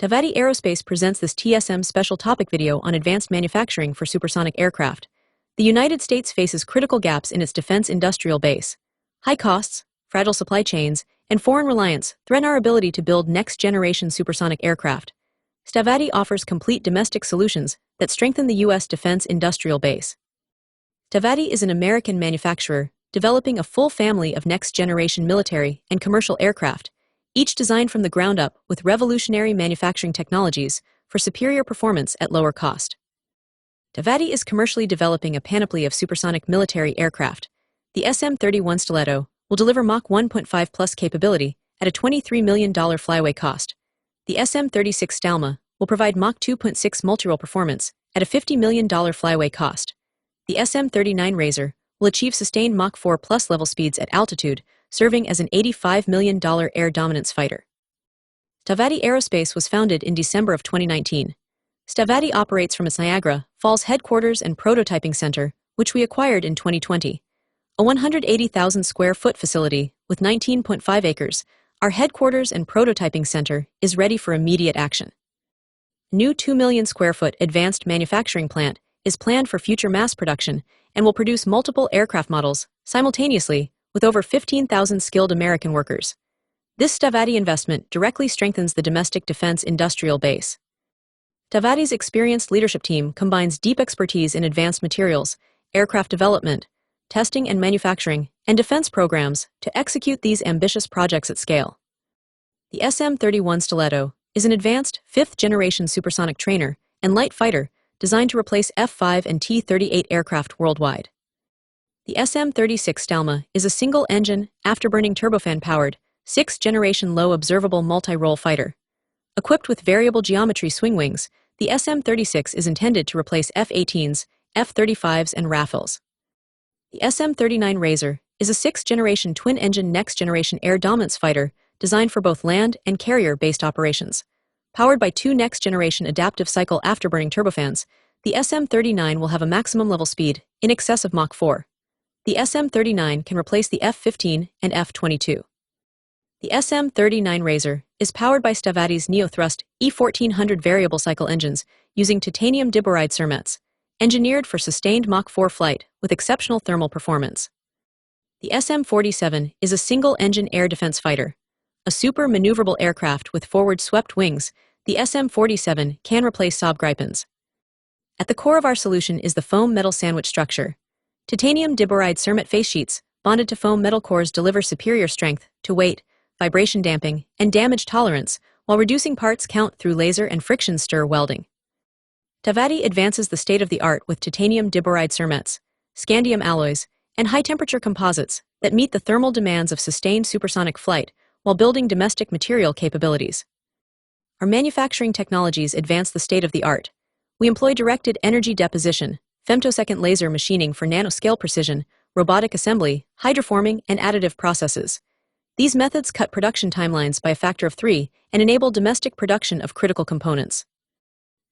Stavatti Aerospace presents this TSM special topic video on advanced manufacturing for supersonic aircraft. The United States faces critical gaps in its defense industrial base. High costs, fragile supply chains, and foreign reliance threaten our ability to build next-generation supersonic aircraft. Stavatti offers complete domestic solutions that strengthen the U.S. defense industrial base. Stavatti is an American manufacturer developing a full family of next-generation military and commercial aircraft, each designed from the ground up with revolutionary manufacturing technologies for superior performance at lower cost. Stavatti is commercially developing a panoply of supersonic military aircraft. The SM-31 Stiletto will deliver Mach 1.5 plus capability at a $23 million flyaway cost. The SM-36 Stalma will provide Mach 2.6 multirole performance at a $50 million flyaway cost. The SM-39 Razor will achieve sustained Mach 4 plus level speeds at altitude, serving as an $85 million air dominance fighter. Stavatti Aerospace was founded in December of 2019. Stavatti operates from its Niagara Falls headquarters and prototyping center, which we acquired in 2020. A 180,000 square foot facility with 19.5 acres, our headquarters and prototyping center is ready for immediate action. A new 2 million square foot advanced manufacturing plant is planned for future mass production and will produce multiple aircraft models simultaneously with over 15,000 skilled American workers. This Stavatti investment directly strengthens the domestic defense industrial base. Stavatti's experienced leadership team combines deep expertise in advanced materials, aircraft development, testing and manufacturing, and defense programs to execute these ambitious projects at scale. The SM-31 Stiletto is an advanced fifth-generation supersonic trainer and light fighter designed to replace F-5 and T-38 aircraft worldwide. The SM-36 Stalma is a single-engine, afterburning turbofan-powered, sixth-generation low-observable multi-role fighter. Equipped with variable geometry swing wings, the SM-36 is intended to replace F-18s, F-35s, and Rafales. The SM-39 Razor is a sixth-generation twin-engine next-generation air dominance fighter designed for both land and carrier-based operations. Powered by two next-generation adaptive cycle afterburnning turbofans, the SM-39 will have a maximum level speed in excess of Mach 4. The SM-39 can replace the F-15 and F-22. The SM-39 Razor is powered by Stavatti's Neothrust E-1400 variable cycle engines using titanium diboride cermets, engineered for sustained Mach 4 flight with exceptional thermal performance. The SM-47 is a single-engine air defense fighter. A super maneuverable aircraft with forward-swept wings, the SM-47 can replace Saab Gripens. At the core of our solution is the foam metal sandwich structure. Titanium diboride cermet face sheets, bonded to foam metal cores, deliver superior strength to weight, vibration damping, and damage tolerance while reducing parts count through laser and friction stir welding. Stavatti advances the state-of-the-art with titanium diboride cermets, scandium alloys, and high-temperature composites that meet the thermal demands of sustained supersonic flight while building domestic material capabilities. Our manufacturing technologies advance the state-of-the-art. We employ directed energy deposition, femtosecond laser machining for nanoscale precision, robotic assembly, hydroforming, and additive processes. These methods cut production timelines by a factor of 3 and enable domestic production of critical components.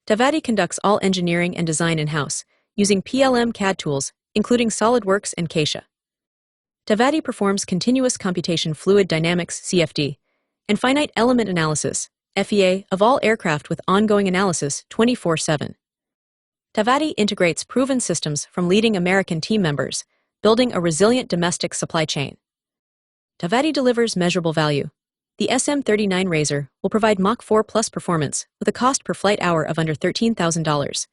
Stavatti conducts all engineering and design in-house, using PLM CAD tools, including SolidWorks and Katia. Stavatti performs continuous computation fluid dynamics (CFD) and finite element analysis (FEA) of all aircraft with ongoing analysis 24/7. Stavatti integrates proven systems from leading American team members, building a resilient domestic supply chain. Stavatti delivers measurable value. The SM-39 Razor will provide Mach 4 plus performance with a cost per flight hour of under $13,000.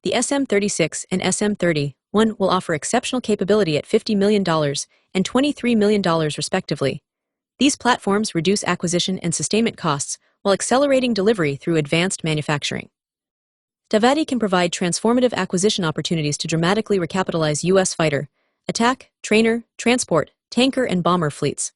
The SM-36 and SM-31 will offer exceptional capability at $50 million and $23 million respectively. These platforms reduce acquisition and sustainment costs while accelerating delivery through advanced manufacturing. Stavatti can provide transformative acquisition opportunities to dramatically recapitalize U.S. fighter, attack, trainer, transport, tanker, and bomber fleets.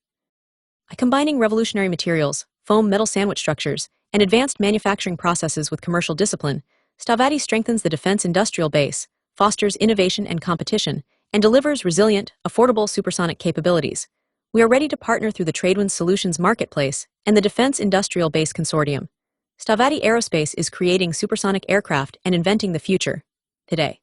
By combining revolutionary materials, foam metal sandwich structures, and advanced manufacturing processes with commercial discipline, Stavatti strengthens the defense industrial base, fosters innovation and competition, and delivers resilient, affordable supersonic capabilities. We are ready to partner through the Tradewinds Solutions Marketplace and the Defense Industrial Base Consortium. Stavatti Aerospace is creating supersonic aircraft and inventing the future today.